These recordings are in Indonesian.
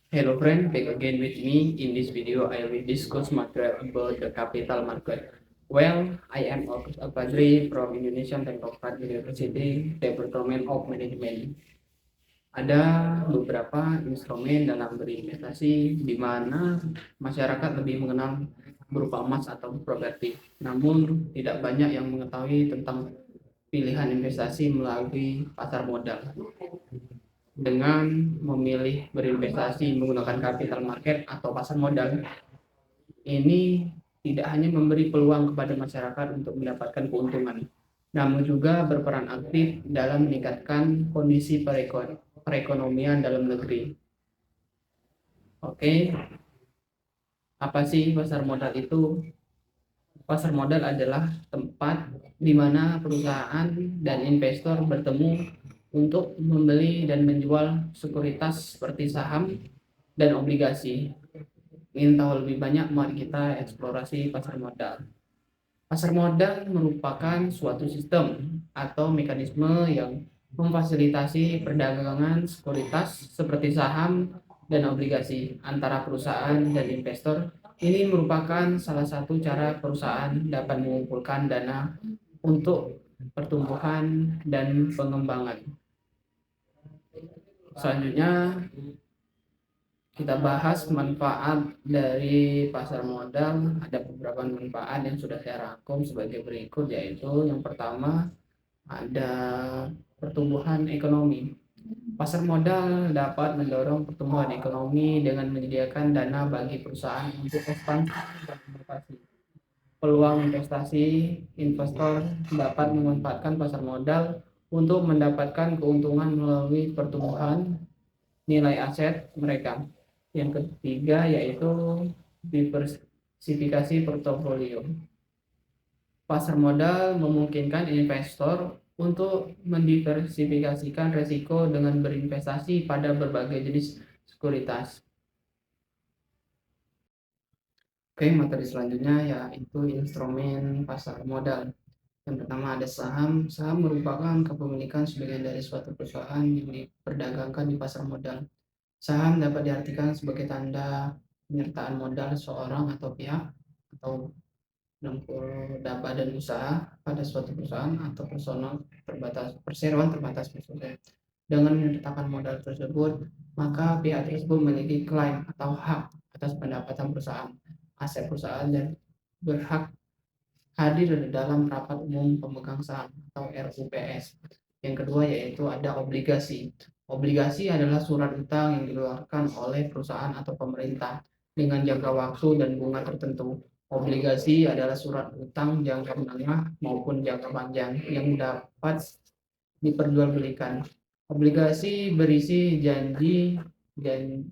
Hello friend, back again with me. In this video, I will discuss material about the capital market. Well, I am August Alpadri from Indonesian Technopark University, Department of Management. Ada beberapa instrumen dalam berinvestasi di mana masyarakat lebih mengenal berupa emas atau properti. Namun, tidak banyak yang mengetahui tentang pilihan investasi melalui pasar modal. Dengan memilih berinvestasi menggunakan capital market atau pasar modal, ini tidak hanya memberi peluang kepada masyarakat untuk mendapatkan keuntungan, namun juga berperan aktif dalam meningkatkan kondisi perekonomian dalam negeri. Oke, apa sih pasar modal itu? Pasar modal adalah tempat di mana perusahaan dan investor bertemu untuk membeli dan menjual sekuritas seperti saham dan obligasi. Ingin tahu lebih banyak, mari kita eksplorasi pasar modal. Pasar modal merupakan suatu sistem atau mekanisme yang memfasilitasi perdagangan sekuritas seperti saham dan obligasi antara perusahaan dan investor. Ini merupakan salah satu cara perusahaan dapat mengumpulkan dana untuk pertumbuhan dan pengembangan. Selanjutnya, kita bahas manfaat dari pasar modal. Ada beberapa manfaat yang sudah saya rangkum sebagai berikut, yaitu yang pertama ada pertumbuhan ekonomi. Pasar modal dapat mendorong pertumbuhan ekonomi dengan menyediakan dana bagi perusahaan untuk ekspansi dan inovasi. Peluang investasi, investor dapat memanfaatkan pasar modal untuk mendapatkan keuntungan melalui pertumbuhan nilai aset mereka. Yang ketiga yaitu diversifikasi portofolio. Pasar modal memungkinkan investor untuk mendiversifikasikan risiko dengan berinvestasi pada berbagai jenis sekuritas. Oke, materi selanjutnya yaitu instrumen pasar modal. Yang pertama ada saham. Saham merupakan kepemilikan sebagian dari suatu perusahaan yang diperdagangkan di pasar modal. Saham dapat diartikan sebagai tanda penyertaan modal seorang atau pihak atau badan usaha pada suatu perusahaan atau personal terbatas, perseroan terbatas maksudnya. Dengan menyertakan modal tersebut, maka pihak tersebut memiliki klaim atau hak atas pendapatan perusahaan, aset perusahaan, dan berhak hadir dalam rapat umum pemegang saham atau RUPS. Yang kedua yaitu ada obligasi. Obligasi adalah surat utang yang dikeluarkan oleh perusahaan atau pemerintah dengan jangka waktu dan bunga tertentu. Obligasi adalah surat utang jangka menengah maupun jangka panjang yang dapat diperjualbelikan. Obligasi berisi janji dan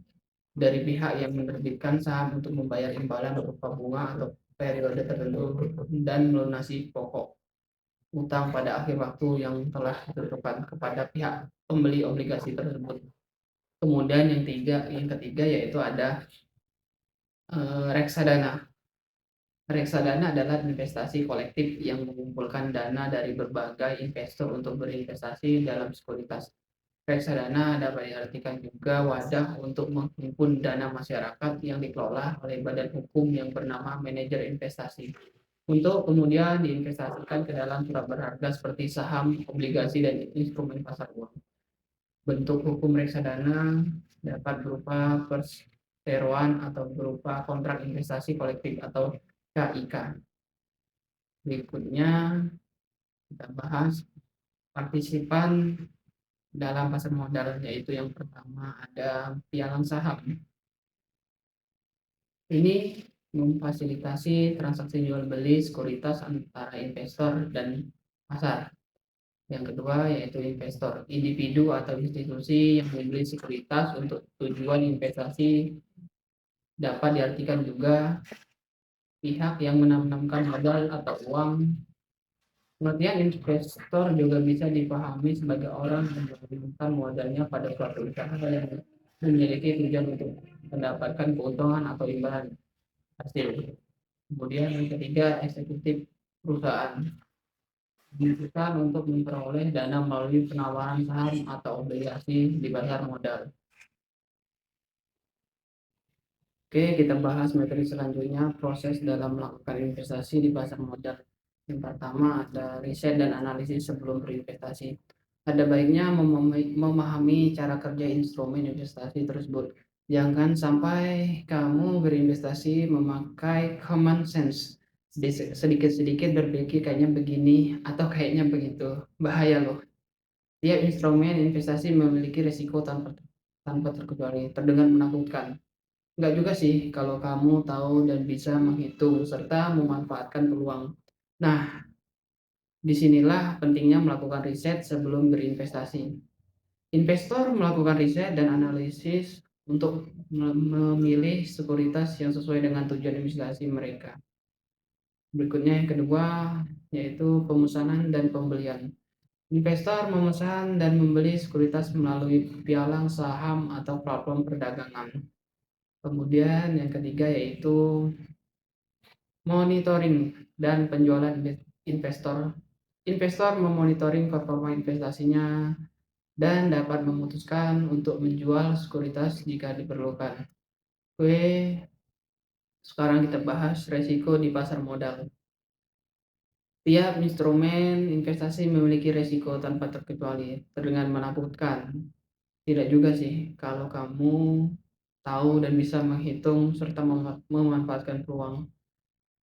dari pihak yang menerbitkan saham untuk membayar imbalan berupa bunga atau periode tertentu dan melunasi pokok utang pada akhir waktu yang telah ditentukan kepada pihak pembeli obligasi tersebut. Kemudian yang ketiga yaitu ada reksadana. Reksadana adalah investasi kolektif yang mengumpulkan dana dari berbagai investor untuk berinvestasi dalam sekuritas. Reksadana dapat diartikan juga wadah untuk menghimpun dana masyarakat yang dikelola oleh badan hukum yang bernama manajer investasi, untuk kemudian diinvestasikan ke dalam surat berharga seperti saham, obligasi, dan instrumen pasar uang. Bentuk hukum reksadana dapat berupa perseroan atau berupa kontrak investasi kolektif atau KIK. Berikutnya kita bahas partisipan dalam pasar modal, yaitu yang pertama ada pialang saham. Ini memfasilitasi transaksi jual beli sekuritas antara investor dan pasar. Yang kedua yaitu investor, individu atau institusi yang membeli sekuritas untuk tujuan investasi. Dapat diartikan juga pihak yang menanamkan modal atau uang. Pengertian investor juga bisa dipahami sebagai orang yang menanamkan modalnya pada suatu usaha yang memiliki tujuan untuk mendapatkan keuntungan atau imbalan hasil. Kemudian yang ketiga, eksekutif perusahaan dibutuhkan untuk memperoleh dana melalui penawaran saham atau obligasi di pasar modal. Oke, kita bahas materi selanjutnya, proses dalam melakukan investasi di pasar modal. Yang pertama ada riset dan analisis sebelum berinvestasi. Ada baiknya memahami cara kerja instrumen investasi tersebut. Jangan sampai kamu berinvestasi memakai common sense. Sedikit-sedikit berpikir kayaknya begini atau kayaknya begitu. Bahaya loh. Tiap instrumen investasi memiliki risiko tanpa terkecuali. Terdengar menakutkan. Enggak juga sih kalau kamu tahu dan bisa menghitung serta memanfaatkan peluang. Nah, disinilah pentingnya melakukan riset sebelum berinvestasi. Investor melakukan riset dan analisis untuk memilih sekuritas yang sesuai dengan tujuan investasi mereka. Berikutnya yang kedua, yaitu pemesanan dan pembelian. Investor memesan dan membeli sekuritas melalui pialang saham atau platform perdagangan. Kemudian yang ketiga yaitu monitoring dan penjualan investor. Investor memonitoring performa investasinya dan dapat memutuskan untuk menjual sekuritas jika diperlukan. Oke, sekarang kita bahas resiko di pasar modal. Tiap instrumen investasi memiliki resiko tanpa terkecuali. Terdengar menakutkan. Tidak juga sih kalau kamu tahu dan bisa menghitung serta memanfaatkan peluang.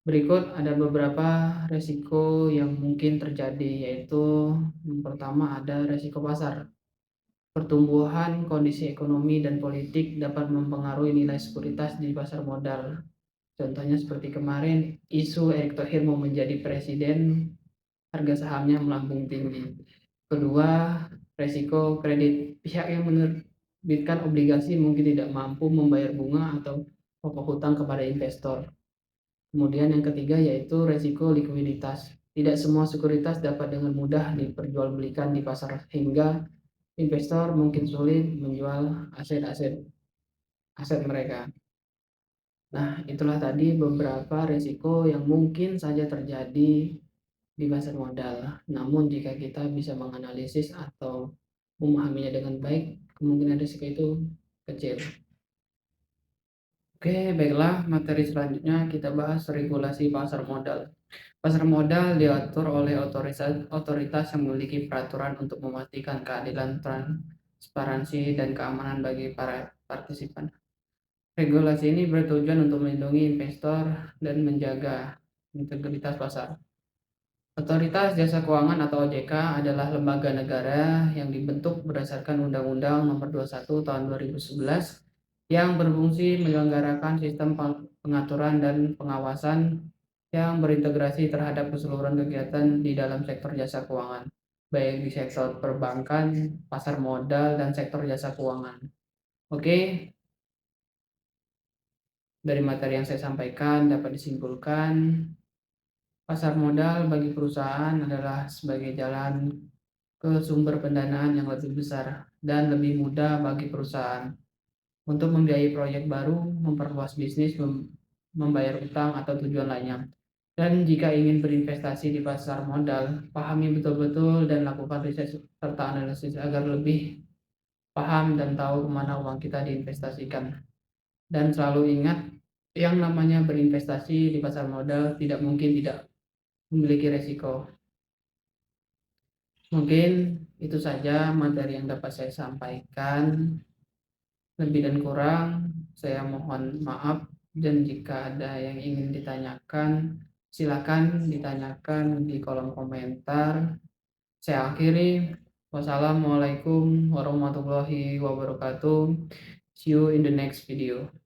Berikut ada beberapa resiko yang mungkin terjadi, yaitu yang pertama ada resiko pasar. Pertumbuhan kondisi ekonomi dan politik dapat mempengaruhi nilai sekuritas di pasar modal. Contohnya seperti kemarin, isu Erick Thohir mau menjadi presiden, harga sahamnya melambung tinggi. Kedua, resiko kredit. Pihak yang menerbitkan obligasi mungkin tidak mampu membayar bunga atau pokok hutang kepada investor. Kemudian yang ketiga yaitu resiko likuiditas. Tidak semua sekuritas dapat dengan mudah diperjualbelikan di pasar hingga investor mungkin sulit menjual aset mereka. Nah, itulah tadi beberapa resiko yang mungkin saja terjadi di pasar modal. Namun jika kita bisa menganalisis atau memahaminya dengan baik, kemungkinan risiko itu kecil. Oke, baiklah, materi selanjutnya kita bahas regulasi pasar modal. Pasar modal diatur oleh otoritas yang memiliki peraturan untuk memastikan keadilan, transparansi, dan keamanan bagi para partisipan. Regulasi ini bertujuan untuk melindungi investor dan menjaga integritas pasar. Otoritas Jasa Keuangan atau OJK adalah lembaga negara yang dibentuk berdasarkan Undang-Undang Nomor 21 Tahun 2011 yang berfungsi menyelenggarakan sistem pengaturan dan pengawasan yang berintegrasi terhadap keseluruhan kegiatan di dalam sektor jasa keuangan, baik di sektor perbankan, pasar modal, dan sektor jasa keuangan. Oke, dari materi yang saya sampaikan dapat disimpulkan pasar modal bagi perusahaan adalah sebagai jalan ke sumber pendanaan yang lebih besar dan lebih mudah bagi perusahaan untuk membiayai proyek baru, memperluas bisnis, membayar utang atau tujuan lainnya. Dan jika ingin berinvestasi di pasar modal, pahami betul-betul dan lakukan riset serta analisis agar lebih paham dan tahu kemana uang kita diinvestasikan. Dan selalu ingat, yang namanya berinvestasi di pasar modal tidak mungkin tidak memiliki resiko. Mungkin itu saja materi yang dapat saya sampaikan. Lebih dan kurang, saya mohon maaf. Dan jika ada yang ingin ditanyakan, silakan ditanyakan di kolom komentar. Saya akhiri. Wassalamualaikum warahmatullahi wabarakatuh. See you in the next video.